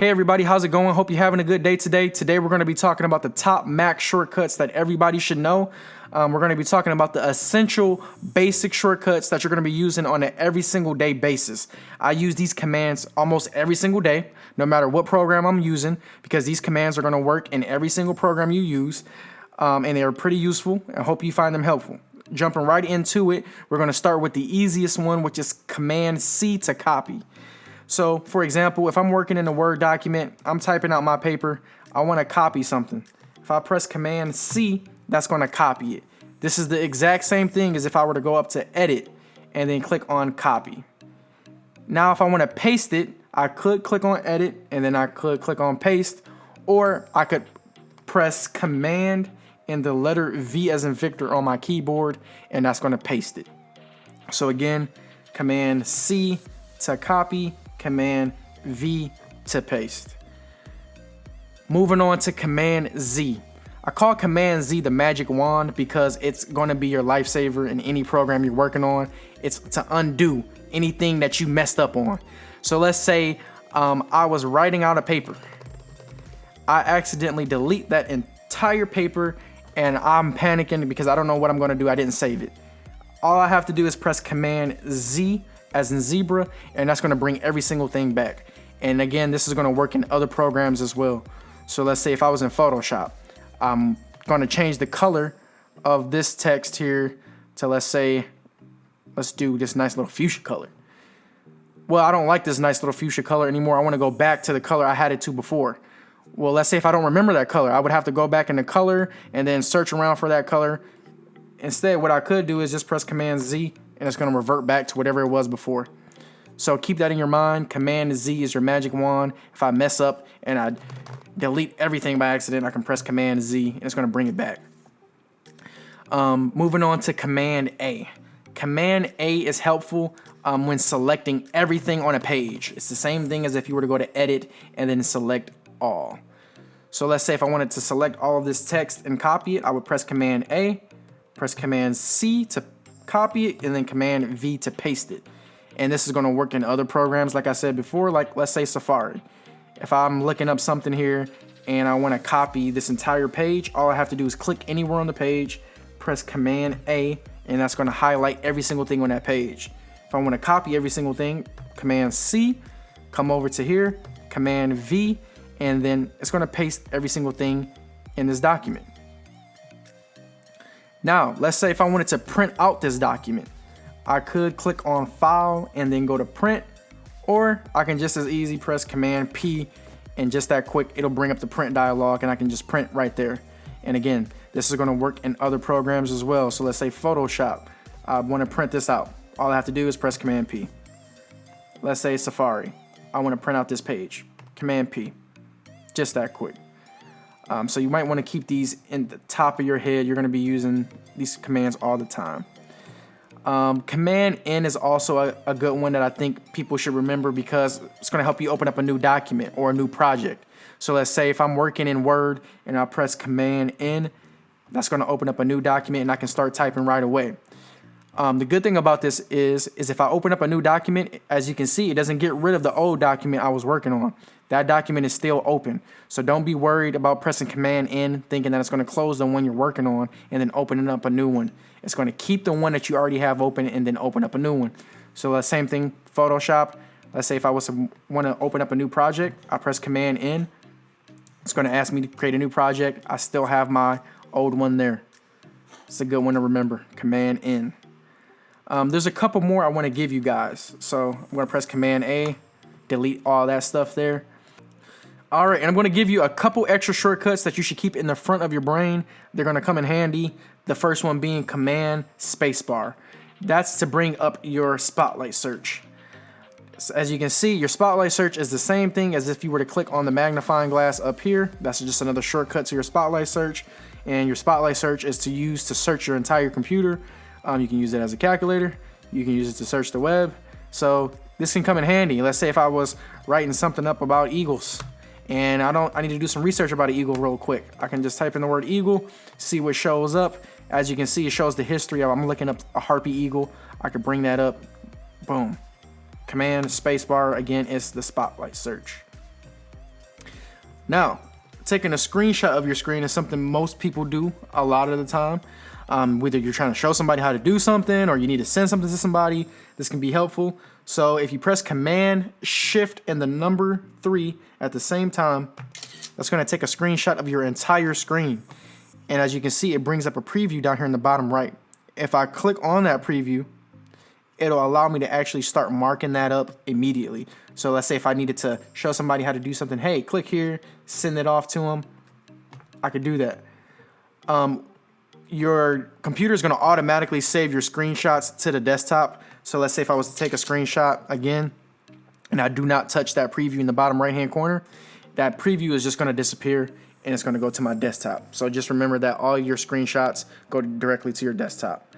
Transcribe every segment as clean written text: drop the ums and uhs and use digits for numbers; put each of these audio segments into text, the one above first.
Hey everybody, how's it going? Hope you're having a good day today. Today we're going to be talking about the top Mac shortcuts that everybody should know. We're going to be talking about the essential basic shortcuts that you're going to be using on an every single day basis. I use these commands almost every single day, no matter what program I'm using, because these commands are going to work in every single program you use, and they're pretty useful. I hope you find them helpful. Jumping right into it, we're going to start with the easiest one, which is Command C to copy. So, for example, if I'm working in a Word document, I'm typing out my paper, I want to copy something. If I press Command C, that's going to copy it. This is the exact same thing as if I were to go up to Edit and then click on Copy. Now, if I want to paste it, I could click on Edit and then I could click on Paste, or I could press Command and the letter V as in Victor on my keyboard, and that's going to paste it. So again, Command C to copy, Command V to paste. Moving on to Command Z. I call Command Z the magic wand because it's going to be your lifesaver in any program you're working on. It's to undo anything that you messed up on. So let's say I was writing out a paper. I accidentally delete that entire paper and I'm panicking because I don't know what I'm going to do. I didn't save it. All I have to do is press Command Z as in zebra, and that's going to bring every single thing back. And again, this is going to work in other programs as well. So let's say if I was in Photoshop, I'm going to change the color of this text here to, let's do this nice little fuchsia color. Well, I don't like this nice little fuchsia color anymore. I want to go back to the color I had it to before. Well, let's say if I don't remember that color, I would have to go back in the color and then search around for that color. Instead, what I could do is just press Command Z, and it's going to revert back to whatever it was before. So keep that in your mind. Command Z is your magic wand. If I mess up and I delete everything by accident, I can press Command Z, and it's going to bring it back. Moving on to Command A. Command A is helpful when selecting everything on a page. It's the same thing as if you were to go to Edit and then select all. So let's say if I wanted to select all of this text and copy it, I would press Command A, press Command C to copy it, and then Command V to paste it. And this is going to work in other programs, like I said before, like let's say Safari. If I'm looking up something here and I want to copy this entire page, all I have to do is click anywhere on the page, press Command A, and that's going to highlight every single thing on that page. If I want to copy every single thing, Command C, come over to here, Command V, and then it's going to paste every single thing in this document. Now, let's say if I wanted to print out this document, I could click on File and then go to Print, or I can just as easy press Command P, and just that quick, it'll bring up the print dialog and I can just print right there. And again, this is going to work in other programs as well. So let's say Photoshop, I want to print this out. All I have to do is press Command P. Let's say Safari, I want to print out this page, Command P, just that quick. So you might want to keep these in the top of your head. You're going to be using these commands all the time. Command N is also a good one that I think people should remember because it's going to help you open up a new document or a new project. So let's say if I'm working in Word and I press Command N, that's going to open up a new document and I can start typing right away. The good thing about this is if I open up a new document, as you can see, it doesn't get rid of the old document I was working on. That document is still open. So don't be worried about pressing Command N, thinking that it's going to close the one you're working on and then opening up a new one. It's going to keep the one that you already have open and then open up a new one. So same thing, Photoshop. Let's say if I was to want to open up a new project, I press Command N. It's going to ask me to create a new project. I still have my old one there. It's a good one to remember, Command N. There's a couple more I want to give you guys. So I'm going to press Command A, delete all that stuff there. All right, and I'm going to give you a couple extra shortcuts that you should keep in the front of your brain. They're going to come in handy. The first one being Command Spacebar. That's to bring up your Spotlight search. So as you can see, your Spotlight search is the same thing as if you were to click on the magnifying glass up here. That's just another shortcut to your Spotlight search. And your Spotlight search is to use to search your entire computer. You can use it as a calculator. You can use it to search the web. So this can come in handy. Let's say if I was writing something up about eagles and I need to do some research about an eagle real quick. I can just type in the word eagle, see what shows up. As you can see, it shows the history of, I'm looking up a harpy eagle. I could bring that up. Boom. Command spacebar, again, is the Spotlight search. Now, taking a screenshot of your screen is something most people do a lot of the time. Whether you're trying to show somebody how to do something or you need to send something to somebody, this can be helpful. So if you press Command, Shift, and the number 3 at the same time, that's going to take a screenshot of your entire screen. And as you can see, it brings up a preview down here in the bottom right. If I click on that preview, it'll allow me to actually start marking that up immediately. So let's say if I needed to show somebody how to do something, hey, click here, send it off to them, I could do that. Your computer is going to automatically save your screenshots to the desktop. So let's say if I was to take a screenshot again, and I do not touch that preview in the bottom right-hand corner, that preview is just going to disappear and it's going to go to my desktop. So just remember that all your screenshots go directly to your desktop.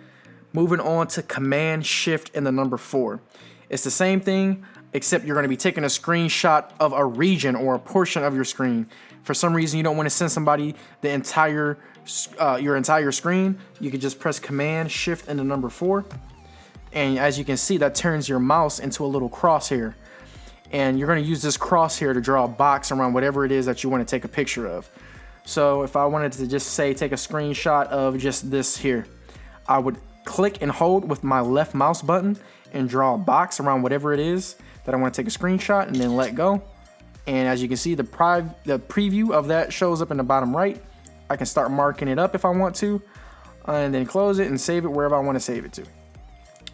Moving on to Command, Shift, and the number 4. It's the same thing, except you're going to be taking a screenshot of a region or a portion of your screen. For some reason, you don't want to send somebody the entire your entire screen. You can just press Command, Shift, and the number 4. And as you can see, that turns your mouse into a little crosshair. And you're going to use this crosshair to draw a box around whatever it is that you want to take a picture of. So if I wanted to just say take a screenshot of just this here, I would click and hold with my left mouse button and draw a box around whatever it is that I want to take a screenshot, and then let go. And as you can see, the preview of that shows up in the bottom right. I can start marking it up if I want to, and then close it and save it wherever I want to save it to.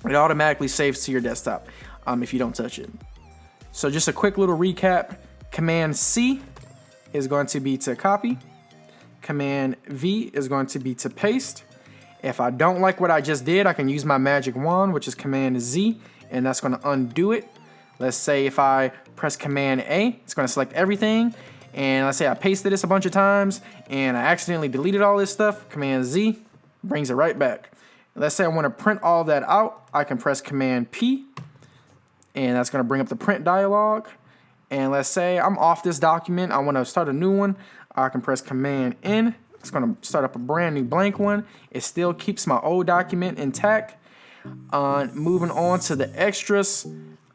It automatically saves to your desktop if you don't touch it. So just a quick little recap. Command C is going to be to copy. Command V is going to be to paste. If I don't like what I just did, I can use my magic wand, which is Command Z, and that's going to undo it. Let's say if I press Command A, it's going to select everything. And let's say I pasted this a bunch of times and I accidentally deleted all this stuff. Command Z brings it right back. Let's say I want to print all that out. I can press Command P, and that's going to bring up the print dialog. And let's say I'm off this document. I want to start a new one. I can press Command N. It's going to start up a brand new blank one. It still keeps my old document intact. Moving on to the extras.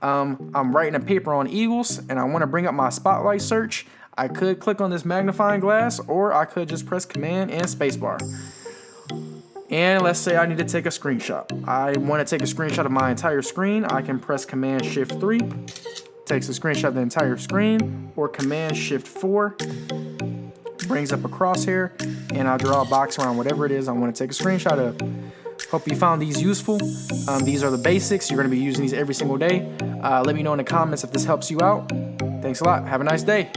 I'm writing a paper on eagles and I want to bring up my spotlight search. I could click on this magnifying glass, or I could just press Command and spacebar. And let's say I need to take a screenshot. I want to take a screenshot of my entire screen. I can press Command Shift 3, takes a screenshot of the entire screen, or Command Shift 4, brings up a crosshair, and I'll draw a box around whatever it is I want to take a screenshot of. Hope you found these useful. These are the basics. You're going to be using these every single day. Let me know in the comments if this helps you out. Thanks a lot. Have a nice day.